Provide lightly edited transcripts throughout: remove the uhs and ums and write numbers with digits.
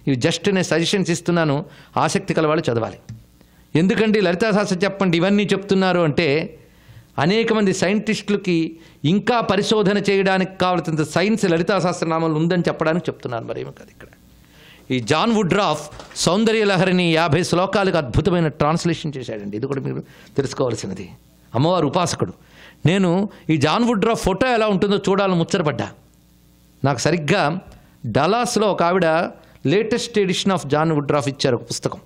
ఇవి జస్ట్ నేను సజెషన్స్ ఇస్తున్నాను, ఆసక్తి కల వాళ్ళు చదవాలి. ఎందుకంటే లలితా సహస్రం చెప్పండి ఇవన్నీ చెప్తున్నారు అంటే అనేక మంది సైంటిస్టులకి ఇంకా పరిశోధన చేయడానికి కావాల్సినంత సైన్స్ లలితా సహస్రనామంలో ఉందని చెప్పడానికి చెప్తున్నారు, మరేమో కాదు. ఇక్కడ ఈ జాన్ వుడ్రాఫ్ సౌందర్య లహరిని 50 శ్లోకాలకు అద్భుతమైన ట్రాన్స్లేషన్ చేశాడండి. ఇది కూడా మీరు తెలుసుకోవాల్సినది. అమ్మవారు ఉపాసకుడు. నేను ఈ జాన్ వుడ్రాఫ్ ఫోటో ఎలా ఉంటుందో చూడాలని ముచ్చటపడ్డా. నాకు సరిగ్గా డలాస్లో ఒక ఆవిడ latest edition of John Woodroffe ఇచ్చారు ఒక పుస్తకం.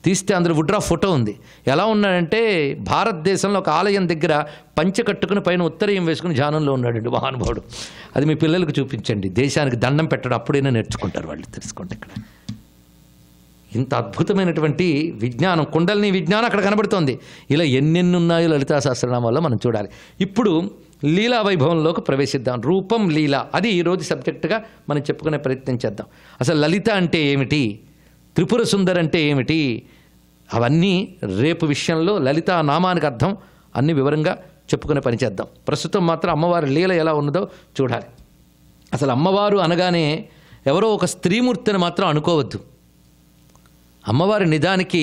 తీస్తే అందులో వుడ్రాఫ్ ఫోటో ఉంది. ఎలా ఉన్నాడంటే భారతదేశంలో ఒక ఆలయం దగ్గర పంచె కట్టుకుని పైన ఉత్తరీయం వేసుకుని ధ్యానంలో ఉన్నాడండి మహానుభావుడు. అది మీ పిల్లలకు చూపించండి. దేశానికి దండం పెట్టడం అప్పుడైనా నేర్చుకుంటారు వాళ్ళు, తెలుసుకోండి. ఇక్కడ ఇంత అద్భుతమైనటువంటి విజ్ఞానం, కుండలిని విజ్ఞానం అక్కడ కనబడుతోంది. ఇలా ఎన్నెన్ని ఉన్నాయో లలితా సహస్రనామాల్లో మనం చూడాలి. ఇప్పుడు లీలా వైభవంలోకి ప్రవేశిద్దాం. రూపం లీల, అది ఈరోజు సబ్జెక్టుగా మనం చెప్పుకునే ప్రయత్నం చేద్దాం. అసలు లలిత అంటే ఏమిటి, త్రిపుర సుందర్ అంటే ఏమిటి, అవన్నీ రేపు విషయంలో లలితా నామానికి అర్థం అన్ని వివరంగా చెప్పుకునే పని చేద్దాం. ప్రస్తుతం మాత్రం అమ్మవారి లీల ఎలా ఉన్నదో చూడాలి. అసలు అమ్మవారు అనగానే ఎవరో ఒక స్త్రీమూర్తిని మాత్రం అనుకోవద్దు. అమ్మవారి నిజానికి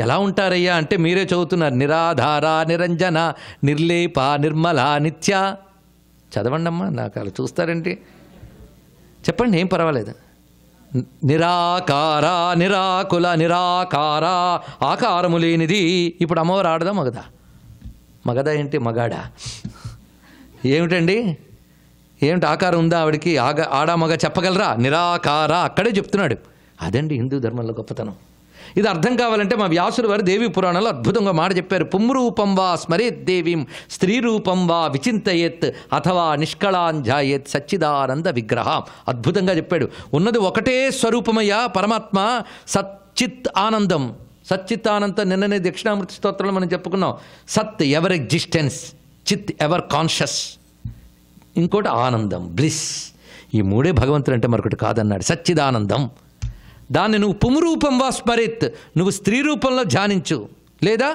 ఎలా ఉంటారయ్యా అంటే మీరే చదువుతున్నారు. నిరాధార నిరంజన నిర్లేప నిర్మల నిత్య. చదవండి అమ్మా, నాకు అలా చూస్తారండి. చెప్పండి, ఏం పర్వాలేదు. నిరాకార నిరాకుల నిరాకార, ఆకారము లేనిది. ఇప్పుడు అమ్మవారు ఆడదా మగదా? మగదా ఏంటి, మగాడా ఏమిటండి? ఏమిటి ఆకారం ఉందా ఆవిడికి? ఆడా మగ చెప్పగలరా? నిరాకార అక్కడే చెప్తున్నాడు. అదండి హిందూ ధర్మంలో గొప్పతనం. ఇది అర్థం కావాలంటే మా వ్యాసుడు వారు దేవీ పురాణంలో అద్భుతంగా మాట చెప్పారు. పుంరూపం వా స్మరేత్ దేవీం స్త్రీ రూపం వా విచింతయేత్ అథవా నిష్కళాంజాయేత్ సచ్చిదానంద విగ్రహం. అద్భుతంగా చెప్పాడు. ఉన్నది ఒకటే స్వరూపమయ్యా పరమాత్మ, సచ్చిత్ ఆనందం. సచ్చిత్ ఆనందం నిన్ననే దక్షిణామృతి స్తోత్రంలో మనం చెప్పుకున్నాం. సత్ ఎవర్ ఎగ్జిస్టెన్స్, చిత్ ఎవర్ కాన్షియస్, ఇంకోటి ఆనందం బ్లిస్. ఈ మూడే భగవంతుడు అంటే మరొకటి కాదన్నాడు. సచ్చిదానందం. దాన్ని నువ్వు పుంరూపం వా స్మరేత్, నువ్వు స్త్రీ రూపంలో ధ్యానించు, లేదా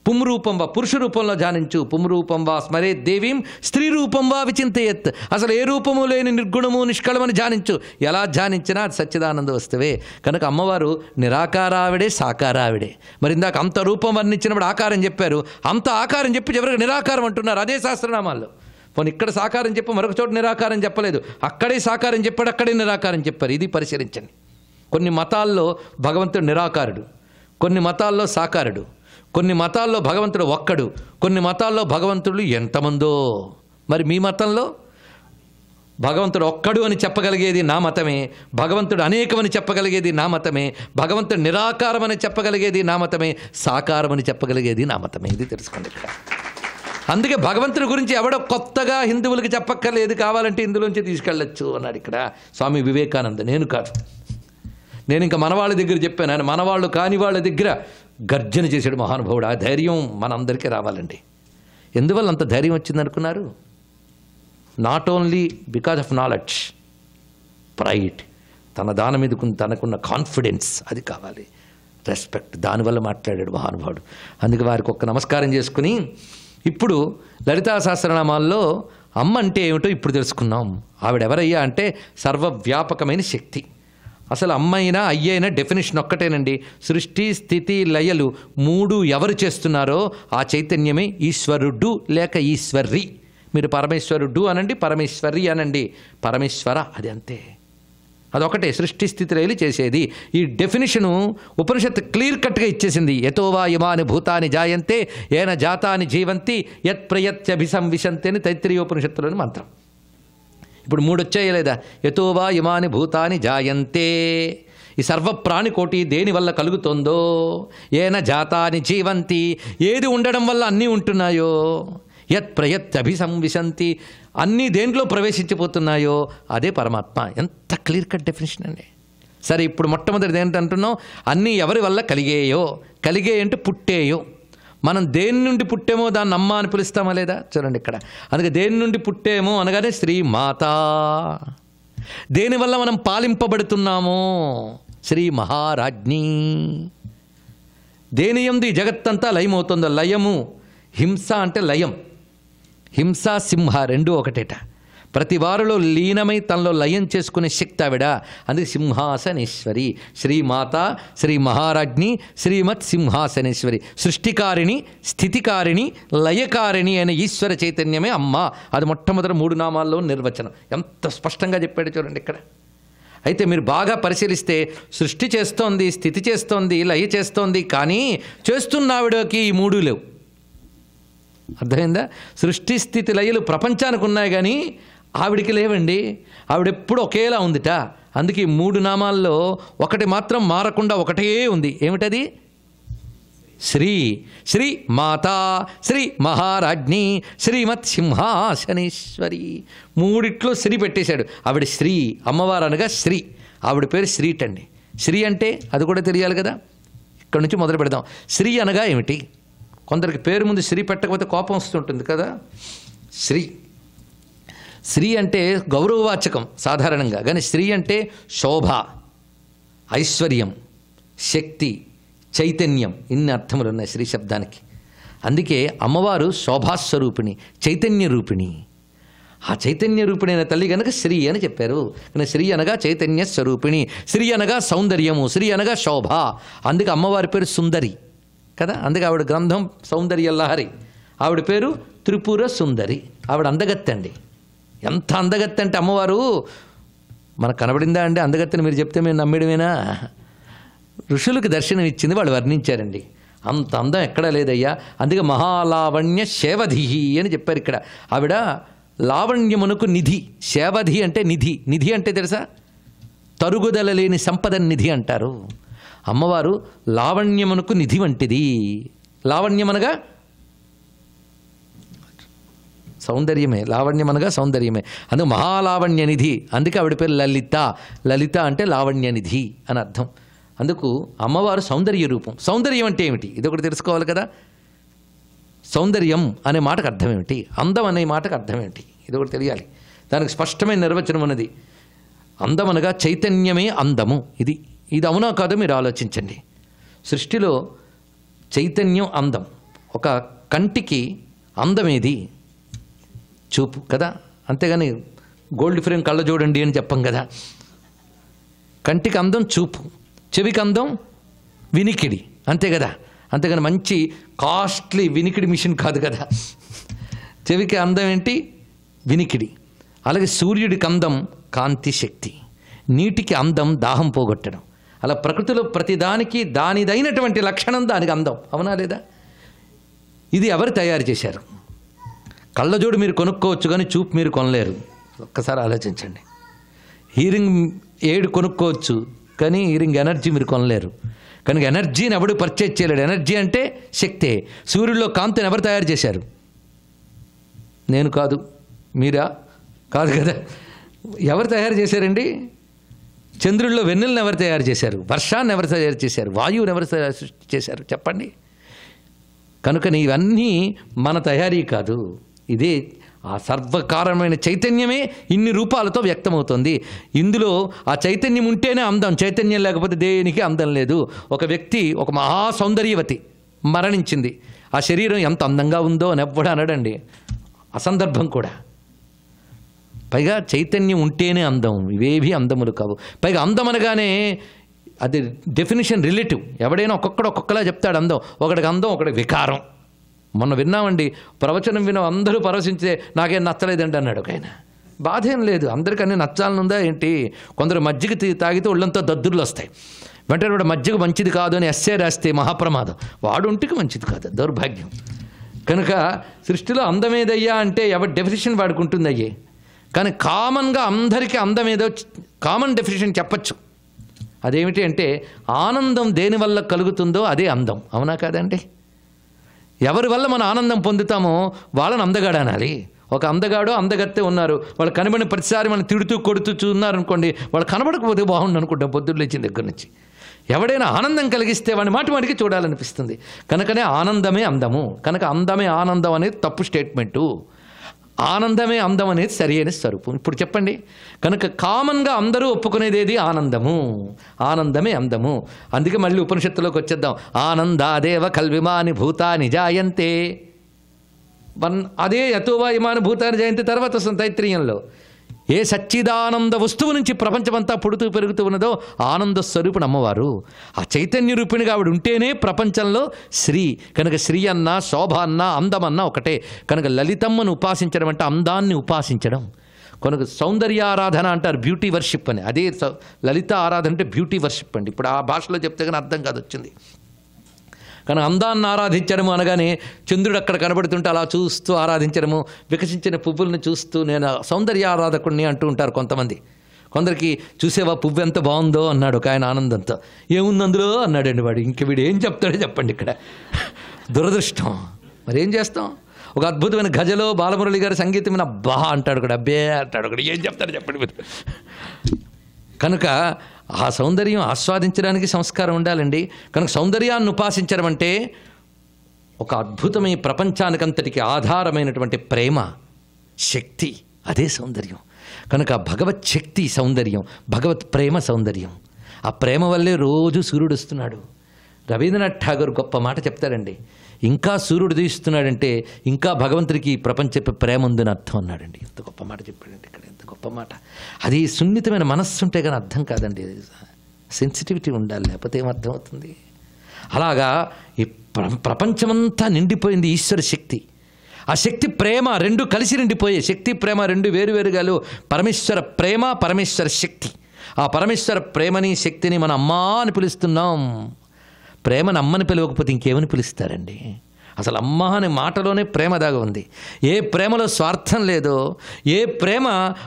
పుంరూపం వా పురుష రూపంలో ధ్యానించు. పుంరూపం వా స్మరేత్ దేవీం స్త్రీ రూపం వా విచింతయేత్. అసలు ఏ రూపము లేని నిర్గుణము నిష్కళమని ధ్యానించు. ఎలా ధ్యానించినా అది సచ్చిదానంద వస్తువే. కనుక అమ్మవారు నిరాకారావిడే, సాకారావిడే. మరి ఇందాక అంత రూపం వర్ణించినప్పుడు ఆకారం చెప్పారు, అంత ఆకారం చెప్పి చివరికి నిరాకారం అంటున్నారు అదే శాస్త్రనామాల్లో. పోనీ ఇక్కడ సాకారం చెప్పి మరొక చోట నిరాకారం చెప్పలేదు, అక్కడే సాకారం చెప్పాడు, అక్కడే నిరాకారం చెప్పారు. ఇది పరిశీలించండి. కొన్ని మతాల్లో భగవంతుడు నిరాకారుడు, కొన్ని మతాల్లో సాకారుడు, కొన్ని మతాల్లో భగవంతుడు ఒక్కడు, కొన్ని మతాల్లో భగవంతుడు ఎంతమందో. మరి మీ మతంలో భగవంతుడు ఒక్కడు అని చెప్పగలిగేది నా మతమే, భగవంతుడు అనేకమని చెప్పగలిగేది నా మతమే, భగవంతుడు నిరాకారం అని చెప్పగలిగేది నా మతమే, సాకారం అని చెప్పగలిగేది నా మతమే. ఇది తెలుసుకోండి ఇక్కడ. అందుకే భగవంతుడి గురించి ఎవడో కొత్తగా హిందువులకి చెప్పక్కర్లేదు, కావాలంటే ఇందులోంచి తీసుకెళ్ళచ్చు అన్నాడు ఇక్కడ స్వామి వివేకానంద. నేను కాదు, నేను ఇంకా మనవాళ్ళ దగ్గర చెప్పాను, ఆయన మనవాళ్ళు కాని వాళ్ళ దగ్గర గర్జన చేశాడు మహానుభావుడు. ఆ ధైర్యం మనందరికీ రావాలండి. ఎందువల్ల అంత ధైర్యం వచ్చిందనుకున్నారు? Not only because of knowledge, pride, తన దాని మీద తనకున్న కాన్ఫిడెన్స్, అది కావాలి, రెస్పెక్ట్. దానివల్ల మాట్లాడాడు మహానుభావుడు. అందుకే వారికి ఒక్క నమస్కారం చేసుకుని ఇప్పుడు లలితా సహస్రనామాల్లో అమ్మ అంటే ఏమిటో ఇప్పుడు తెలుసుకున్నాం. ఆవిడెవరయ్యా అంటే సర్వవ్యాపకమైన శక్తి. అసలు అమ్మైనా అయ్యైనా డెఫినేషన్ ఒక్కటేనండి. సృష్టి స్థితి లయలు మూడు ఎవరు చేస్తున్నారో ఆ చైతన్యమే ఈశ్వరుడు లేక ఈశ్వర్రి. మీరు పరమేశ్వరుడు అనండి, పరమేశ్వర్రి అనండి, పరమేశ్వర, అది అంతే. అదొకటే సృష్టి స్థితి లయలు చేసేది. ఈ డెఫినేషను ఉపనిషత్తు క్లియర్ కట్గా ఇచ్చేసింది. యతోవా యమాని భూతాని జాయంతే ఏన జాతాని జీవంతి యత్ ప్రయత్యభిసంవిశంతి అని తైత్రీయోపనిషత్తులోని మంత్రం. ఇప్పుడు మూడు వచ్చాయి లేదా? యతోవా యమాని భూతాని జాయంతే, ఈ సర్వప్రాణికోటి దేనివల్ల కలుగుతుందో, ఏన జాతాని జీవంతి, ఏది ఉండడం వల్ల అన్నీ ఉంటున్నాయో, యత్ ప్రయత్యభిసంవిశంతి, అన్నీ దేంట్లో ప్రవేశించిపోతున్నాయో అదే పరమాత్మ. ఎంత క్లియర్ కట్ డెఫినేషన్ అండి. సరే, ఇప్పుడు మొట్టమొదటిది ఏంటంటున్నాం? అన్నీ ఎవరి వల్ల కలిగేయో. కలిగే అంటే పుట్టేయో. మనం దేని నుండి పుట్టేమో దాన్ని అమ్మ అని పిలుస్తామా లేదా? చూడండి ఇక్కడ. అందుకే దేని నుండి పుట్టేమో అనగానే శ్రీమాత. దేనివల్ల మనం పాలింపబడుతున్నామో శ్రీ మహారాజ్ఞి. దేని యందు ఈ జగత్తంతా లయమవుతుందో, లయము హింస అంటే లయం, హింస సింహ రెండు ఒకటేట. ప్రతి వారిలో లీనమై తనలో లయం చేసుకునే శక్తి ఆవిడ. అందుకే సింహాసనేశ్వరి, శ్రీమాత, శ్రీ మహారాజ్ఞి, శ్రీమత్ సింహాసనేశ్వరి. సృష్టికారిణి, స్థితికారిణి, లయకారిణి అయిన ఈశ్వర చైతన్యమే అమ్మ. అది మొట్టమొదటి 3 నామాల్లో నిర్వచనం. ఎంత స్పష్టంగా చెప్పాడు చూడండి ఇక్కడ. అయితే మీరు బాగా పరిశీలిస్తే సృష్టి చేస్తోంది, స్థితి చేస్తోంది, లయ చేస్తోంది, కానీ చేస్తున్నావిడకి ఈ 3 లేవు. అర్థమైందా? సృష్టి స్థితి లయలు ప్రపంచానికి ఉన్నాయి కానీ ఆవిడికి లేవండి. ఆవిడెప్పుడు ఒకేలా ఉందిట. అందుకే ఈ 3 నామాల్లో ఒకటి మాత్రం మారకుండా ఒకటే ఉంది. ఏమిటది? శ్రీ. శ్రీ మాతా, శ్రీ మహారాజ్ఞి, శ్రీమత్ సింహాసనేశ్వరి. 3 శ్రీ పెట్టేశాడు. ఆవిడ శ్రీ, అమ్మవారు అనగా శ్రీ. ఆవిడ పేరు శ్రీటండి. శ్రీ అంటే అది కూడా తెలియాలి కదా. ఇక్కడ నుంచి మొదలు పెడదాం. శ్రీ అనగా ఏమిటి? కొందరికి పేరు ముందు శ్రీ పెట్టకపోతే కోపం వస్తుంటుంది కదా. శ్రీ, శ్రీ అంటే గౌరవవాచకం సాధారణంగా, కానీ శ్రీ అంటే శోభ, ఐశ్వర్యం, శక్తి, చైతన్యం, ఇన్ని అర్థములు ఉన్నాయి శ్రీ శబ్దానికి. అందుకే అమ్మవారు శోభాస్వరూపిణి, చైతన్య రూపిణి. ఆ చైతన్య రూపిణి అయిన తల్లి కనుక శ్రీ అని చెప్పారు. కానీ శ్రీ అనగా చైతన్య స్వరూపిణి, శ్రీ అనగా సౌందర్యము, శ్రీ అనగా శోభ. అందుకే అమ్మవారి పేరు సుందరి కదా. అందుకే ఆవిడ గ్రంథం సౌందర్యలహరి. ఆవిడ పేరు త్రిపుర సుందరి. ఆవిడ అందగత్తె అండి. ఎంత అందగత్తె అంటే అమ్మవారు మనకు కనబడిందా అండి అందగత్తెని? మీరు చెప్తే మేము నమ్మడమేనా? ఋషులకు దర్శనం ఇచ్చింది, వాళ్ళు వర్ణించారండి. అంత అందం ఎక్కడా లేదయ్యా. అందుకే మహాలావణ్య శేవధిహి అని చెప్పారు ఇక్కడ. ఆవిడ లావణ్యమునకు నిధి. శేవధి అంటే నిధి. నిధి అంటే తెలుసా? తరుగుదల లేని సంపద నిధి అంటారు. అమ్మవారు లావణ్యమునకు నిధి వంటిది. లావణ్యమనగా సౌందర్యమే, లావణ్యమనగా సౌందర్యమే. అందుకు మహాలావణ్య నిధి. అందుకే ఆవిడ పేరు లలిత. లలిత అంటే లావణ్య నిధి అని అర్థం. అందుకు అమ్మవారు సౌందర్య రూపం. సౌందర్యం అంటే ఏమిటి? ఇది ఒకటి తెలుసుకోవాలి కదా. సౌందర్యం అనే మాటకు అర్థం ఏమిటి? అందం అనే మాటకు అర్థం ఏమిటి? ఇది ఒకటి తెలియాలి. దానికి స్పష్టమైన నిర్వచనం ఉన్నది. అందం అనగా చైతన్యమే అందము. ఇది అవునా కాదో మీరు ఆలోచించండి. సృష్టిలో చైతన్యం అందం. ఒక కంటికి అందమేది? చూపు కదా. అంతేగాని గోల్డ్ ఫ్రేమ్ కళ్ళ చూడండి అని చెప్పం కదా. కంటికి అందం చూపు, చెవికి అందం వినికిడి, అంతే కదా. అంతేగాని మంచి కాస్ట్లీ వినికిడి మిషన్ కాదు కదా. చెవికి అందం ఏంటి? వినికిడి. అలాగే సూర్యుడికి అందం కాంతి శక్తి, నీటికి అందం దాహం పోగొట్టడం. అలా ప్రకృతిలో ప్రతిదానికి దానిదైనటువంటి లక్షణం, దానికి అందం. అవునా లేదా? ఇది ఎవరు తయారు చేశారు? కళ్ళజోడు మీరు కొనుక్కోవచ్చు కానీ చూపు మీరు కొనలేరు. ఒక్కసారి ఆలోచించండి. హీరింగ్ ఎయిడ్ కొనుక్కోవచ్చు కానీ హీరింగ్ ఎనర్జీ మీరు కొనలేరు. కనుక ఎనర్జీని ఎవడు పర్చేజ్ చేయలేడు. ఎనర్జీ అంటే శక్తే. సూర్యుల్లో కాంతిని ఎవరు తయారు చేశారు? నేను కాదు, మీరా? కాదు కదా. ఎవరు తయారు చేశారండి? చంద్రుల్లో వెన్నెలను ఎవరు తయారు చేశారు? వర్షాన్ని ఎవరు తయారు చేశారు? వాయువుని ఎవరు సృష్టి చేశారు? చెప్పండి. కనుక ఇవన్నీ మన తయారీ కాదు. ఇదే ఆ సర్వకారణమైన చైతన్యమే ఇన్ని రూపాలతో వ్యక్తమవుతుంది. ఇందులో ఆ చైతన్యం ఉంటేనే అందం. చైతన్యం లేకపోతే దేనికి అందం లేదు. ఒక వ్యక్తి, ఒక మహా సౌందర్యవతి మరణించింది. ఆ శరీరం ఎంత అందంగా ఉందో అని ఎవ్వడు అనడండి. అసందర్భం కూడా. పైగా చైతన్యం ఉంటేనే అందం. ఇవేవి అందములు కావు. పైగా అందం అనగానే అది డెఫినేషన్ రిలేటివ్. ఎవడైనా ఒక్కొక్కలా చెప్తాడు అందం. ఒకడికి అందం, ఒకడికి వికారం. మొన్న విన్నామండి, ప్రవచనం విన్నాం, అందరూ పరవశించే నాకేం నచ్చలేదండి అన్నాడు ఒక ఆయన. బాధ ఏం లేదు, అందరికీ అన్నీ నచ్చాలనుందా ఏంటి? కొందరు మజ్జిగ తాగితే ఒళ్ళంతా దద్దుర్లు వస్తాయి. వెంటనే వాడు మజ్జిగ మంచిది కాదు అని ఎస్సే రాస్తే మహాప్రమాదం. వాడు ఒంటికి మంచిది కాదు, దౌర్భాగ్యం. కనుక సృష్టిలో అందమేదయ్యా అంటే ఎవరి డెఫినేషన్ వాడుకుంటుంది అయ్యే. కానీ కామన్గా అందరికీ అందమేదో కామన్ డెఫినేషన్ చెప్పచ్చు. అదేమిటి అంటే ఆనందం దేనివల్ల కలుగుతుందో అదే అందం. అవునా కాదండి? ఎవరి వల్ల మనం ఆనందం పొందుతామో వాళ్ళని అందగాడు అనాలి. ఒక అందగాడు అందగత్తె ఉన్నారు, వాళ్ళు కనబడిన ప్రతిసారి మనం తిడుతూ కొడుతూ చూన్నారనుకోండి, వాళ్ళు కనబడకపోతే బాగుండు అనుకుంటాం పొద్దున్న లేచిన దగ్గర నుంచి. ఎవడైనా ఆనందం కలిగిస్తే వాడిని మాటికి చూడాలనిపిస్తుంది. కనుకనే ఆనందమే అందము. కనుక అందమే ఆనందం అనేది తప్పు స్టేట్మెంటు. ఆనందమే అందం అనేది సరి అయిన స్వరూపం. ఇప్పుడు చెప్పండి. కనుక కామన్గా అందరూ ఒప్పుకునేది ఏది? ఆనందము. ఆనందమే అందము. అందుకే మళ్ళీ ఉపనిషత్తులోకి వచ్చేద్దాం. ఆనందాదేవ కల్విమాని భూతాని జాయంతే. అదే యతోవా ఇమాని భూతాని జాయంతే తర్వాత వస్తుంది తైత్రీయంలో. ఏ సచ్చిదానంద వస్తువు నుంచి ప్రపంచమంతా పుడుతూ పెరుగుతూ ఉన్నదో ఆనంద స్వరూపుని అమ్మవారు. ఆ చైతన్య రూపిణిగా ఆవిడ ఉంటేనే ప్రపంచంలో శ్రీ. కనుక శ్రీ అన్న, శోభ అన్న, అందమన్న ఒకటే. కనుక లలితమ్మను ఉపాసించడం అంటే అందాన్ని ఉపాసించడం. కనుక సౌందర్యారాధన అంటారు, బ్యూటీ వర్షిప్ అని. అదే లలిత ఆరాధన అంటే బ్యూటీ వర్షిప్ అండి. ఇప్పుడు ఆ భాషలో చెప్తే కానీ అర్థం కాదు వచ్చింది. కానీ అందాన్ని ఆరాధించడము అనగానే చంద్రుడు అక్కడ కనబడుతుంటే అలా చూస్తూ ఆరాధించడము, వికసించిన పువ్వులను చూస్తూ నేను సౌందర్య ఆరాధకుడిని అంటూ ఉంటారు కొంతమంది. కొందరికి చూసేవా పువ్వు ఎంత బాగుందో అన్నాడు ఒక ఆయన ఆనందంతో. ఏముంది అందులో అన్నాడండి వాడు. ఇంక వీడు ఏం చెప్తాడో చెప్పండి. ఇక్కడ దురదృష్టం. మరి ఏం చేస్తాం? ఒక అద్భుతమైన గజలో బాలమురళి గారి సంగీతమైన అబ్బా అంటాడు కూడా, అబ్బే అంటాడు కూడా. ఏం చెప్తాడు చెప్పండి మీరు. కనుక ఆ సౌందర్యం ఆస్వాదించడానికి సంస్కారం ఉండాలండి. కనుక సౌందర్యాన్ని ఉపాసించడం అంటే ఒక అద్భుతమైన ప్రపంచానికంతటికి ఆధారమైనటువంటి ప్రేమ శక్తి, అదే సౌందర్యం. కనుక భగవత్ శక్తి సౌందర్యం, భగవత్ ప్రేమ సౌందర్యం. ఆ ప్రేమ వల్లే రోజు సూర్యుడు వస్తున్నాడు. రవీంద్రనాథ్ ఠాగూర్ గొప్ప మాట చెప్తాడండి. ఇంకా సూర్యుడు తీస్తున్నాడంటే ఇంకా భగవంతుడికి ప్రపంచ ప్రేమ ఉందని అర్థం అన్నాడండి. ఎంత గొప్ప మాట చెప్పాడండి ఇక్కడ. ఎంత గొప్ప మాట. అది సున్నితమైన మనస్సు ఉంటే కానీ అర్థం కాదండి. సెన్సిటివిటీ ఉండాలి, లేకపోతే ఏమర్థం అవుతుంది? అలాగా ఈ ప్రపంచమంతా నిండిపోయింది ఈశ్వర శక్తి. ఆ శక్తి ప్రేమ రెండు కలిసి నిండిపోయే. శక్తి ప్రేమ రెండు వేరువేరుగాలు. పరమేశ్వర ప్రేమ, పరమేశ్వర శక్తి. ఆ పరమేశ్వర ప్రేమని శక్తిని మన అమ్మా అని పిలుస్తున్నాం. ప్రేమను అమ్మని పిలవకపోతే ఇంకేమని పిలుస్తారండి? అసలు అమ్మ అనే మాటలోనే ప్రేమ దాగా ఉంది. ఏ ప్రేమలో స్వార్థం లేదో, ఏ ప్రేమ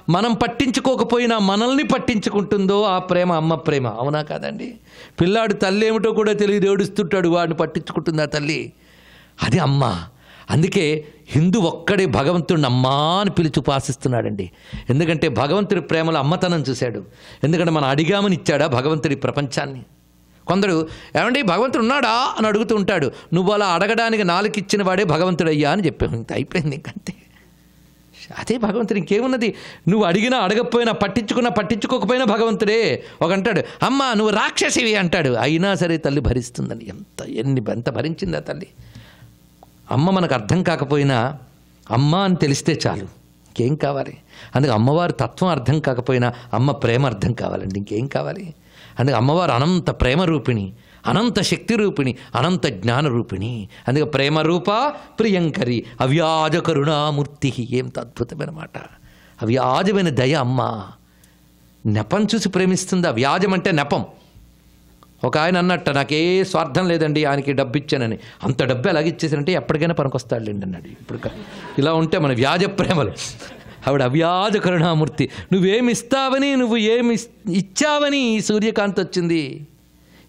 మనం పట్టించుకోకపోయినా మనల్ని పట్టించుకుంటుందో ఆ ప్రేమ అమ్మ ప్రేమ. అవునా కాదండి? పిల్లాడు తల్లి ఏమిటో కూడా తెలియదు, ఏడుస్తుంటాడు, వాడిని పట్టించుకుంటుంది ఆ తల్లి. అది అమ్మ. అందుకే హిందూ ఒక్కడే భగవంతుడిని అమ్మా అని పిలిచి ఉపాసిస్తున్నాడండి. ఎందుకంటే భగవంతుడి ప్రేమలో అమ్మతనం చూశాడు. ఎందుకంటే మనం అడిగామని ఇచ్చాడా భగవంతుడి ప్రపంచాన్ని? కొందరు ఏమండి భగవంతుడు ఉన్నాడా అని అడుగుతూ ఉంటాడు. నువ్వు అలా అడగడానికి నాలుగిచ్చిన వాడే భగవంతుడు అయ్యా అని చెప్పావు. ఇంత అయిపోయింది ఇంకంతే. అదే భగవంతుడు. ఇంకేమున్నది? నువ్వు అడిగినా అడగకపోయినా, పట్టించుకున్నా పట్టించుకోకపోయినా భగవంతుడే. ఒక అంటాడు అమ్మ నువ్వు రాక్షసివి అంటాడు, అయినా సరే తల్లి భరిస్తుందని. ఎంత భరించింది ఆ తల్లి. అమ్మ మనకు అర్థం కాకపోయినా అమ్మ అని తెలిస్తే చాలు, ఇంకేం కావాలి? అందుకే అమ్మవారి తత్వం అర్థం కాకపోయినా అమ్మ ప్రేమ అర్థం కావాలండి, ఇంకేం కావాలి? అందుకే అమ్మవారు అనంత ప్రేమ రూపిణి, అనంత శక్తి రూపిణి, అనంత జ్ఞాన రూపిణి. అందుకే ప్రేమ రూప ప్రియంకరి అవ్యాజ కరుణామూర్తి. ఎంత అద్భుతమైన మాట. అవ్యాజమైన దయ అమ్మ. నెపం చూసి ప్రేమిస్తుంది. అవ్యాజం అంటే నెపం. ఒక ఆయన అన్నట్ట, నాకే స్వార్థం లేదండి, ఆయనకి డబ్బు ఇచ్చానని. అంత డబ్బు ఎలాగిచ్చేసానంటే ఎప్పటికైనా పనికొస్తాడులేండి అన్నాడు. ఇప్పుడు ఇలా ఉంటే మన వ్యాజ ప్రేమలు. ఆవిడ అవ్యాజ కరుణామూర్తి. నువ్వేమిస్తావని, నువ్వు ఏమి ఇచ్చావని సూర్యకాంతి వచ్చింది,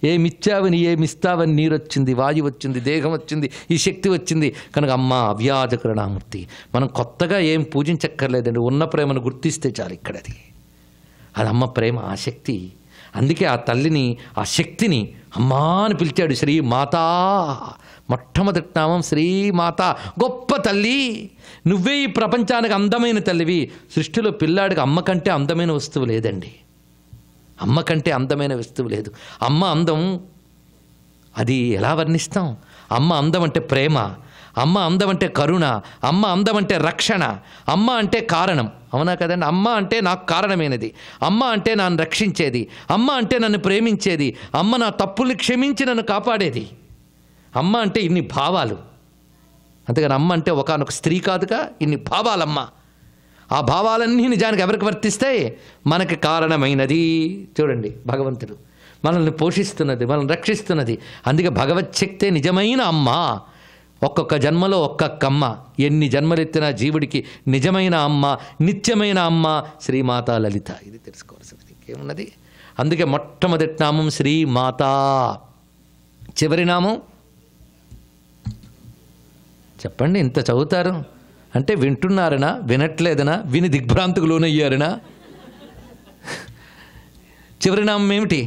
ఏమిచ్చావని ఏమిస్తావని నీరు వచ్చింది, వాయువు వచ్చింది, దేహం వచ్చింది, ఈ శక్తి వచ్చింది. కనుక అమ్మ అవ్యాజ కరుణామూర్తి. మనం కొత్తగా ఏం పూజించక్కర్లేదండి, ఉన్న ప్రేమను గుర్తిస్తే చాలు. ఇక్కడ అది అమ్మ ప్రేమ, ఆ శక్తి. అందుకే ఆ తల్లిని, ఆ శక్తిని అమ్మా అని పిలిచాడు. శ్రీమాతా, మొట్టమొదటి నామం శ్రీమాత. గొప్ప తల్లి నువ్వే, ఈ ప్రపంచానికి అందమైన తల్లివి. సృష్టిలో పిల్లాడికి అమ్మ కంటే అందమైన వస్తువు లేదండి. అమ్మ కంటే అందమైన వస్తువు లేదు. అమ్మ అందం అది ఎలా వర్ణిస్తాం? అమ్మ అందం అంటే ప్రేమ, అమ్మ అందం అంటే కరుణ, అమ్మ అందం అంటే రక్షణ, అమ్మ అంటే కారణం. అవునా కదండి? అమ్మ అంటే నాకు కారణమైనది, అమ్మ అంటే నన్ను రక్షించేది, అమ్మ అంటే నన్ను ప్రేమించేది, అమ్మ నా తప్పుల్ని క్షమించి నన్ను కాపాడేది. అమ్మ అంటే ఇన్ని భావాలు. అంతేగాని అమ్మ అంటే ఒకానొక స్త్రీ కాదుగా, ఇన్ని భావాలమ్మ. ఆ భావాలన్నీ నిజానికి ఎవరికి వర్తిస్తాయి? మనకి కారణమైనది. చూడండి, భగవంతుడు మనల్ని పోషిస్తున్నది, మనల్ని రక్షిస్తున్నది. అందుకే భగవచ్చక్తే నిజమైన అమ్మ. ఒక్కొక్క జన్మలో ఒక్కొక్క అమ్మ. ఎన్ని జన్మలెత్తిన జీవుడికి నిజమైన అమ్మ, నిత్యమైన అమ్మ శ్రీమాతా లలిత. ఇది తెలుసుకోవాల్సింది, ఇంకేమున్నది? అందుకే మొట్టమొదటి నామం శ్రీమాత, చివరి నామం చెప్పండి. ఇంత చదువుతారు అంటే వింటున్నారనా, వినట్లేదనా, విని దిగ్భ్రాంతికి లోనయ్యారనా? చివరి నామం ఏమిటి?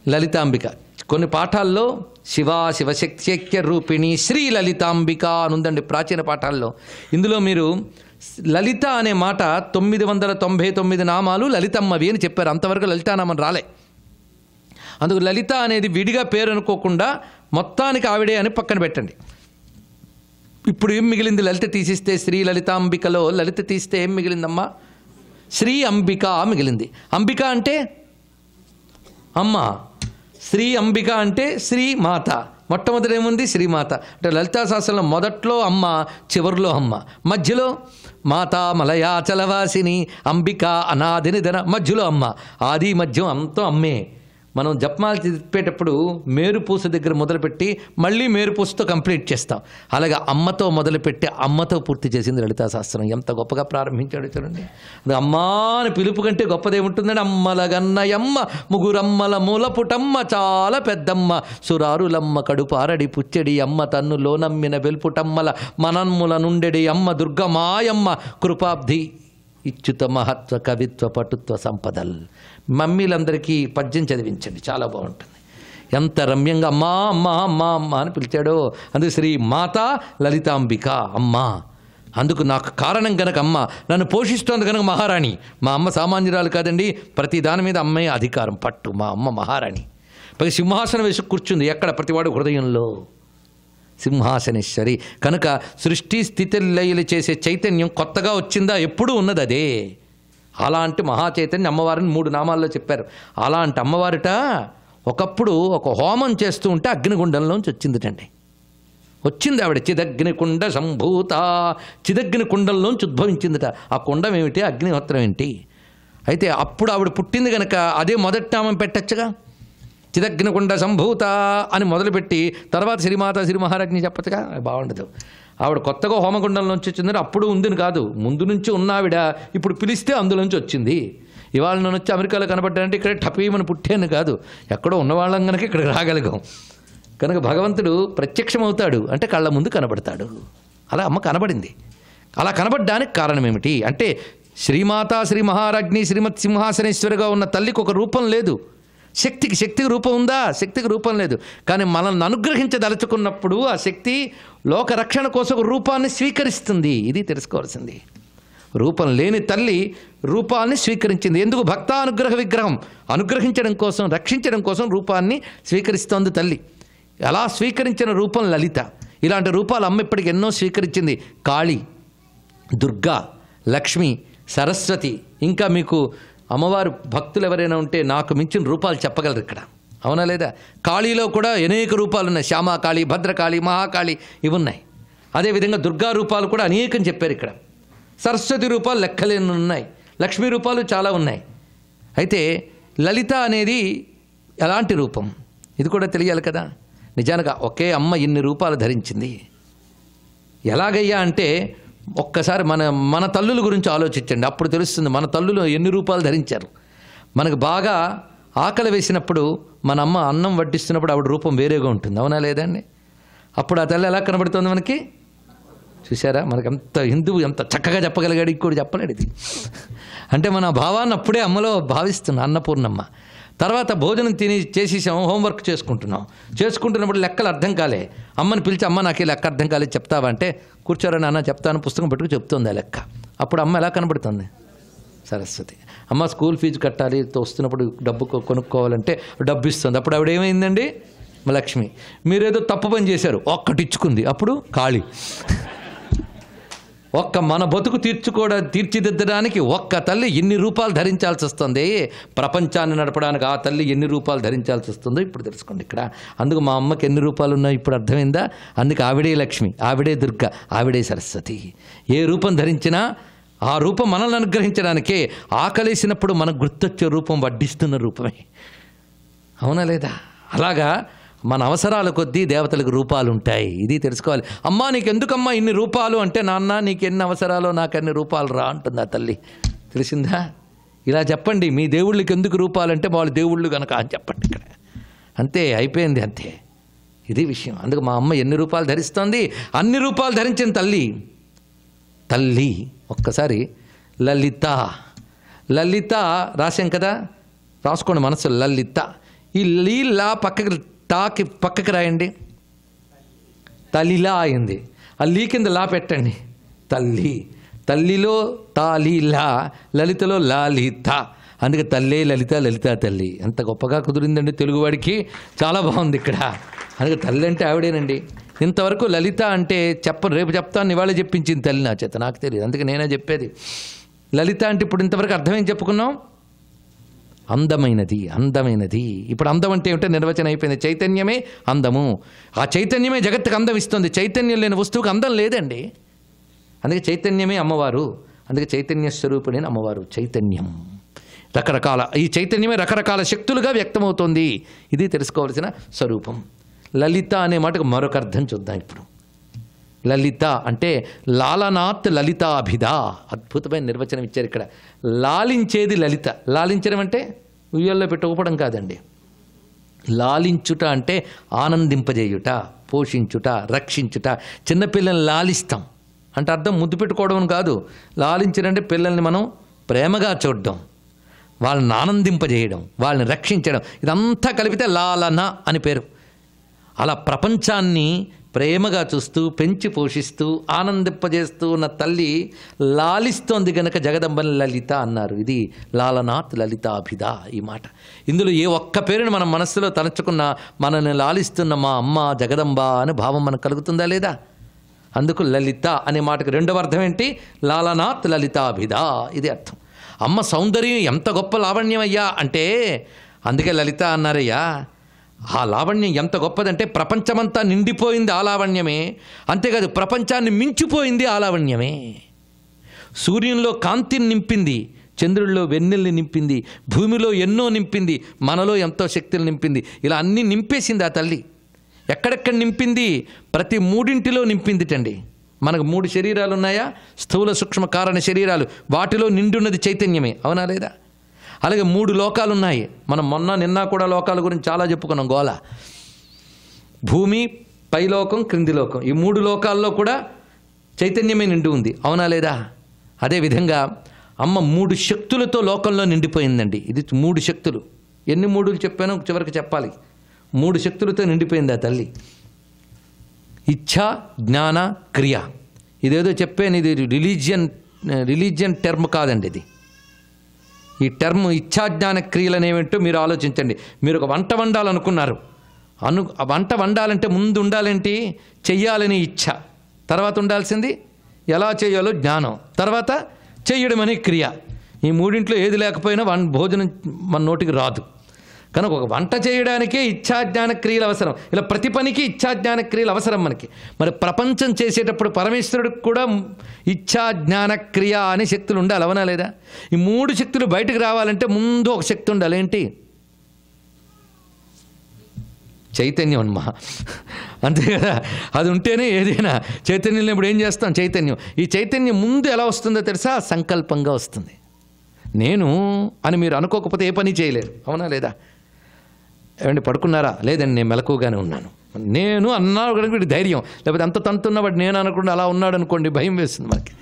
లలితాంబిక. కొన్ని పాఠాల్లో శివా శివశక్త్యైక్య రూపిణి శ్రీ లలితాంబిక అని ఉందండి ప్రాచీన పాఠాల్లో. ఇందులో మీరు లలిత అనే మాట 999 నామాలు లలితమ్మవి అని చెప్పారు. అంతవరకు లలితానామం రాలే. అందుకు లలిత అనేది విడిగా పేరు అనుకోకుండా మొత్తానికి ఆవిడే అని పక్కన పెట్టండి. ఇప్పుడు ఏం మిగిలింది? లలిత తీసిస్తే శ్రీ లలితాంబికలో లలిత తీస్తే ఏం మిగిలిందమ్మా? శ్రీ అంబిక మిగిలింది. అంబిక అంటే అమ్మ, శ్రీ అంబిక అంటే శ్రీ మాత. మొట్టమొదటి ఏముంది? శ్రీమాత. అంటే లలితా సహస్రంలో మొదట్లో అమ్మ, చివరిలో అమ్మ, మధ్యలో మాతా మలయాచలవాసిని అంబిక అనాది నిధన, మధ్యలో అమ్మ. ఆది మధ్యం అంతా అమ్మే. మనం జపమాల తిప్పేటప్పుడు మేరుపూస దగ్గర మొదలుపెట్టి మళ్ళీ మేరుపూసతో కంప్లీట్ చేస్తాం. అలాగే అమ్మతో మొదలుపెట్టి అమ్మతో పూర్తి చేసింది లలితా సహస్రం. ఎంత గొప్పగా ప్రారంభించాడు చూడండి. అది అమ్మా అని పిలుపు కంటే గొప్పదేముంటుందండి? అమ్మలగన్నయమ్మ ముగురమ్మల మూలపుటమ్మ చాలా పెద్దమ్మ సురారులమ్మ కడుపారడి పుచ్చెడి అమ్మ తన్నులో నమ్మిన వెల్పుటమ్మల మనన్ముల నుండెడి అమ్మ దుర్గమాయమ్మ కృపాబ్ధి ఇచ్యుత మహత్వ కవిత్వ పటుత్వ సంపదల్. మమ్మీలందరికీ పద్యం చదివించండి, చాలా బాగుంటుంది. ఎంత రమ్యంగా అమ్మా అమ్మా అమ్మా అమ్మ అని పిలిచాడో. అందుకు శ్రీ మాత లలితాంబిక అమ్మ. అందుకు నాకు కారణం కనుక అమ్మ, నన్ను పోషిస్తోంది కనుక మహారాణి. మా అమ్మ సామాన్యురాలు కాదండి, ప్రతి దాని మీద అమ్మే అధికారం పట్టు. మా అమ్మ మహారాణి. పై సింహాసనం వేసి కూర్చుంది. ఎక్కడ? ప్రతివాడు హృదయంలో. సింహాసనేశ్వరి కనుక సృష్టి స్థితి లయలు చేసే చైతన్యం కొత్తగా వచ్చిందా? ఎప్పుడూ ఉన్నది అదే. అలాంటి మహా చైతన్యం అమ్మవారిని 3 నామాల్లో చెప్పారు. అలాంటి అమ్మవారిట ఒకప్పుడు ఒక హోమం చేస్తూ ఉంటే అగ్నిగుండంలోంచి వచ్చిందిటండి. వచ్చింది ఆవిడ. చిదగ్నికుండ సంభూత. చిదగ్నికుండంలోంచి ఉద్భవించిందిట. ఆ కుండం ఏమిటి? అగ్నిహోత్రం ఏంటి? అయితే అప్పుడు ఆవిడ పుట్టింది కనుక అదే మొదటి నామం పెట్టచ్చుగా. చిదగ్నికుండ సంభూత అని మొదలుపెట్టి తర్వాత శ్రీమాత శ్రీ మహారాజ్ని చెప్పచ్చుగా. బాగుండదు. ఆవిడ కొత్తగా హోమగుండంలోంచి వచ్చిందని అప్పుడు ఉందని కాదు, ముందు నుంచి ఉన్న ఆవిడ ఇప్పుడు పిలిస్తే అందులోంచి వచ్చింది. ఇవాళ నేను వచ్చి అమెరికాలో కనబడ్డానంటే ఇక్కడ టపీమని పుట్టాను కాదు, ఎక్కడో ఉన్నవాళ్ళం కనుక ఇక్కడికి రాగలిగాం. కనుక భగవంతుడు ప్రత్యక్షమవుతాడు అంటే కళ్ళ ముందు కనబడతాడు. అలా అమ్మ కనబడింది. అలా కనబడడానికి కారణం ఏమిటి అంటే శ్రీమాత శ్రీ మహారాజ్ని శ్రీమత్ సింహాసనేశ్వరిగా ఉన్న తల్లికి ఒక రూపం లేదు. శక్తికి రూపం ఉందా? శక్తికి రూపం లేదు. కానీ మనల్ని అనుగ్రహించదలుచుకున్నప్పుడు ఆ శక్తి లోకరక్షణ కోసం ఒక రూపాన్ని స్వీకరిస్తుంది. ఇది తెలుసుకోవాల్సింది. రూపం లేని తల్లి రూపాన్ని స్వీకరించింది. ఎందుకు? భక్తానుగ్రహ విగ్రహం. అనుగ్రహించడం కోసం, రక్షించడం కోసం రూపాన్ని స్వీకరిస్తోంది తల్లి. అలా స్వీకరించిన రూపం లలిత. ఇలాంటి రూపాలు అమ్మ ఇప్పటికి ఎన్నో స్వీకరించింది. కాళీ, దుర్గా, లక్ష్మి, సరస్వతి. ఇంకా మీకు అమ్మవారు భక్తులు ఎవరైనా ఉంటే నాకు మించిన రూపాలు చెప్పగలరు ఇక్కడ, అవునా లేదా? కాళీలో కూడా అనేక రూపాలు ఉన్నాయి. శ్యామాకాళి, భద్రకాళి, మహాకాళి ఇవి ఉన్నాయి. అదేవిధంగా దుర్గా రూపాలు కూడా అనేకం చెప్పారు ఇక్కడ. సరస్వతి రూపాలు లెక్కలేని ఉన్నాయి. లక్ష్మీ రూపాలు చాలా ఉన్నాయి. అయితే లలిత అనేది ఎలాంటి రూపం ఇది కూడా తెలియాలి కదా. నిజానికి ఒకే అమ్మ ఇన్ని రూపాలు ధరించింది. ఎలాగయ్యా అంటే ఒక్కసారి మన తల్లుల గురించి ఆలోచించండి, అప్పుడు తెలుస్తుంది మన తల్లులు ఎన్ని రూపాలు ధరించారు. మనకు బాగా ఆకలి వేసినప్పుడు మన అమ్మ అన్నం వడ్డిస్తున్నప్పుడు ఆవిడ రూపం వేరేగా ఉంటుంది, అవునా లేదండి? అప్పుడు ఆ తల్లి ఎలా కనబడుతుంది మనకి? చూసారా? మనకు ఎంత హిందువు ఎంత చక్కగా చెప్పగలిగాడు, ఇంకోటి చెప్పలేడు ఇది. అంటే మన భావాన్ని అప్పుడే అమ్మలో భావిస్తున్నాం. అన్నపూర్ణమ్మ. తర్వాత భోజనం తిని చేసేసాం, హోంవర్క్ చేసుకుంటున్నప్పుడు లెక్కలు అర్థం కాలే. అమ్మని పిలిచి అమ్మ నాకు ఈ లెక్క అర్థం కాలేదు చెప్తావా అంటే కూర్చోరా నాన్న చెప్తాను, పుస్తకం పెట్టుకు చెప్తుంది ఆ లెక్క. అప్పుడు అమ్మ ఎలా కనబడుతుంది? సరస్వతి. అమ్మ స్కూల్ ఫీజు కట్టాలి, వస్తున్నప్పుడు డబ్బు కొనుక్కోవాలంటే డబ్బు ఇస్తుంది. అప్పుడు ఆవిడ ఏమైందండి? లక్ష్మి. మీరేదో తప్పు పని చేశారు, ఒక్కటి ఇచ్చుకుంది, అప్పుడు కాళీ. మన బతుకు తీర్చిదిద్దడానికి ఒక్క తల్లి ఎన్ని రూపాలు ధరించాల్సి వస్తుంది. ప్రపంచాన్ని నడపడానికి ఆ తల్లి ఎన్ని రూపాలు ధరించాల్సి వస్తుందో ఇప్పుడు తెలుసుకోండి ఇక్కడ. అందుకు మా అమ్మకి ఎన్ని రూపాలు ఉన్నాయో ఇప్పుడు అర్థమైందా? అందుకు ఆవిడే లక్ష్మి, ఆవిడే దుర్గ, ఆవిడే సరస్వతి. ఏ రూపం ధరించినా ఆ రూపం మనల్ని అనుగ్రహించడానికే. ఆకలేసినప్పుడు మనకు గుర్తొచ్చే రూపం వడ్డిస్తున్న రూపమే, అవునా లేదా? అలాగా మన అవసరాల కొద్దీ దేవతలకు రూపాలు ఉంటాయి. ఇది తెలుసుకోవాలి. అమ్మా నీకెందుకమ్మా ఇన్ని రూపాలు అంటే, నాన్న నీకెన్ని అవసరాలో నాకు అన్ని రూపాలు రా అంటుంది ఆ తల్లి. తెలిసిందా? ఇలా చెప్పండి, మీ దేవుళ్ళకి ఎందుకు రూపాలంటే వాళ్ళు దేవుళ్ళు కనుక అని చెప్పండి ఇక్కడ. అంతే, అయిపోయింది, అంతే. ఇది విషయం. అందుకు మా అమ్మ ఎన్ని రూపాలు ధరిస్తోంది? అన్ని రూపాలు ధరించిన తల్లి. ఒక్కసారి లలిత రాశాం కదా, రాసుకోండి మనసు. లలిత. ఈ లీలా పక్కకి రాయండి. తల్లిలా అయింది. ఆ లీ కింద లా పెట్టండి. తల్లిలో తాలీలా, లలితలో లాలిత. అందుకే తల్లే లలిత, లలిత తల్లి. ఎంత గొప్పగా కుదిరిందండి తెలుగువాడికి. చాలా బాగుంది ఇక్కడ. అందుకే తల్లి అంటే ఆవిడేనండి. ఇంతవరకు లలిత అంటే రేపు చెప్తాను, ఇవాళ చెప్పించింది తల్లి నా చేత, నాకు తెలియదు, అందుకే నేనే చెప్పేది. లలిత అంటే ఇప్పుడు ఇంతవరకు అర్థమేం చెప్పుకున్నాం? అందమైనది, అందమైనది. ఇప్పుడు అందం అంటే ఏమిటో నిర్వచనం అయిపోయింది. చైతన్యమే అందము. ఆ చైతన్యమే జగత్తుకు అందం ఇస్తుంది. చైతన్యం లేని వస్తువుకు అందం లేదండి. అందుకే చైతన్యమే అమ్మవారు. అందుకే చైతన్య స్వరూపిణి అమ్మవారు. చైతన్యం రకరకాల, ఈ చైతన్యమే రకరకాల శక్తులుగా వ్యక్తమవుతోంది. ఇది తెలుసుకోవాల్సిన స్వరూపం. లలిత అనే మాటకు మరొక అర్థం చూద్దాం ఇప్పుడు. లలిత అంటే లాలనాత్ లలితాభిధ. అద్భుతమైన నిర్వచనం ఇచ్చారు ఇక్కడ. లాలించేది లలిత. లాలించడం అంటే ఉయ్యల్లో పెట్టుకోవడం కాదండి. లాలించుట అంటే ఆనందింపజేయుట, పోషించుట, రక్షించుట. చిన్నపిల్లల్ని లాలిస్తాం అంటే అర్థం ముద్దు పెట్టుకోవడం కాదు. లాలించడంటే పిల్లల్ని మనం ప్రేమగా చూడడం, వాళ్ళని ఆనందింపజేయడం, వాళ్ళని రక్షించడం, ఇదంతా కలిపితే లాలన అని పేరు. అలా ప్రపంచాన్ని ప్రేమగా చూస్తూ, పెంచి పోషిస్తూ, ఆనందింపజేస్తూ ఉన్న తల్లి లాలిస్తోంది గనక జగదంబని లలిత అన్నారు. ఇది లాలనాత్ లలితాభిధ ఈ మాట. ఇందులో ఏ ఒక్క పేరుని మనం మనస్సులో తలచుకున్నా మనల్ని లాలిస్తున్న మా అమ్మ జగదంబ అనే భావం మనకు కలుగుతుందా లేదా? అందుకు లలిత అనే మాటకు రెండవ అర్థం ఏంటి? లాలనాత్ లలితాభిధ. ఇది అర్థం. అమ్మ సౌందర్యం ఎంత గొప్ప లావణ్యమయ్యా అంటే అందుకే లలిత అన్నారయ్యా. ఆ లావణ్యం ఎంత గొప్పదంటే ప్రపంచమంతా నిండిపోయింది ఆ లావణ్యమే. అంతేకాదు ప్రపంచాన్ని మించిపోయింది ఆ లావణ్యమే. సూర్యునిలో కాంతిని నింపింది, చంద్రుల్లో వెన్నెల్ని నింపింది, భూమిలో ఎన్నో నింపింది, మనలో ఎంతో శక్తిని నింపింది. ఇలా అన్నీ నింపేసింది ఆ తల్లి. ఎక్కడెక్కడ నింపింది? ప్రతి మూడింటిలో నింపిందిటండి. మనకు 3 శరీరాలు ఉన్నాయా? స్థూల సూక్ష్మ కారణ శరీరాలు. వాటిలో నిండున్నది చైతన్యమే. అవునా లేదా? అలాగే 3 లోకాలు ఉన్నాయి. మనం మొన్న నిన్న కూడా లోకాల గురించి చాలా చెప్పుకున్నాం. గోల, భూమి, పైలోకం, క్రింది లోకం. ఈ 3 లోకాల్లో కూడా చైతన్యమే నిండి ఉంది. అవునా లేదా? అదేవిధంగా అమ్మ 3 శక్తులతో లోకంలో నిండిపోయిందండి. ఇది 3 శక్తులు. ఎన్ని 3లు చెప్పానో చివరికి చెప్పాలి. 3 శక్తులతో నిండిపోయింది ఆ తల్లి. ఇచ్ఛ, జ్ఞాన, క్రియ. ఇదేదో చెప్పాను, ఇది రిలీజియన్ టర్మ్ కాదండి. ఇది ఈ టర్మ్ ఇచ్ఛాజ్ఞాన క్రియలు అనేవేంటో మీరు ఆలోచించండి. మీరు ఒక వంట వండాలనుకున్నారు. వంట వండాలంటే ముందు ఉండాలేంటి? చెయ్యాలని ఇచ్ఛ, తర్వాత ఉండాల్సింది ఎలా చేయాలో జ్ఞానం, తర్వాత చెయ్యడం అనే క్రియ. ఈ మూడింట్లో ఏది లేకపోయినా భోజనం మన నోటికి రాదు. కనుక ఒక వంట చేయడానికే ఇచ్ఛాజ్ఞాన క్రియలు అవసరం. ఇలా ప్రతి పనికి ఇచ్ఛాజ్ఞాన క్రియలు అవసరం మనకి. మరి ప్రపంచం చేసేటప్పుడు పరమేశ్వరుడికి కూడా ఇచ్ఛాజ్ఞాన క్రియ అనే శక్తులు ఉండాలి. అవునా లేదా? ఈ 3 శక్తులు బయటకు రావాలంటే ముందు ఒక శక్తి ఉండాలి. ఏంటి? చైతన్యం అన్నమా. అంతే కదా? అది ఉంటేనే ఏదైనా. చైతన్యం ఇప్పుడు ఏం చేస్తాం? చైతన్యం. ఈ చైతన్యం ముందు ఎలా వస్తుందో తెలుసా? సంకల్పంగా వస్తుంది. నేను అని మీరు అనుకోకపోతే ఏ పని చేయలేరు. అవునా లేదా? ఏమండి పడుకున్నారా? లేదండి నేను మెలకుగానే ఉన్నాను. నేను అన్నాడు కనుక ధైర్యం. లేకపోతే అంత తంతున్నవాడు నేను అనకుండా అలా ఉన్నాడు అనుకోండి, భయం వేస్తుంది మనకి.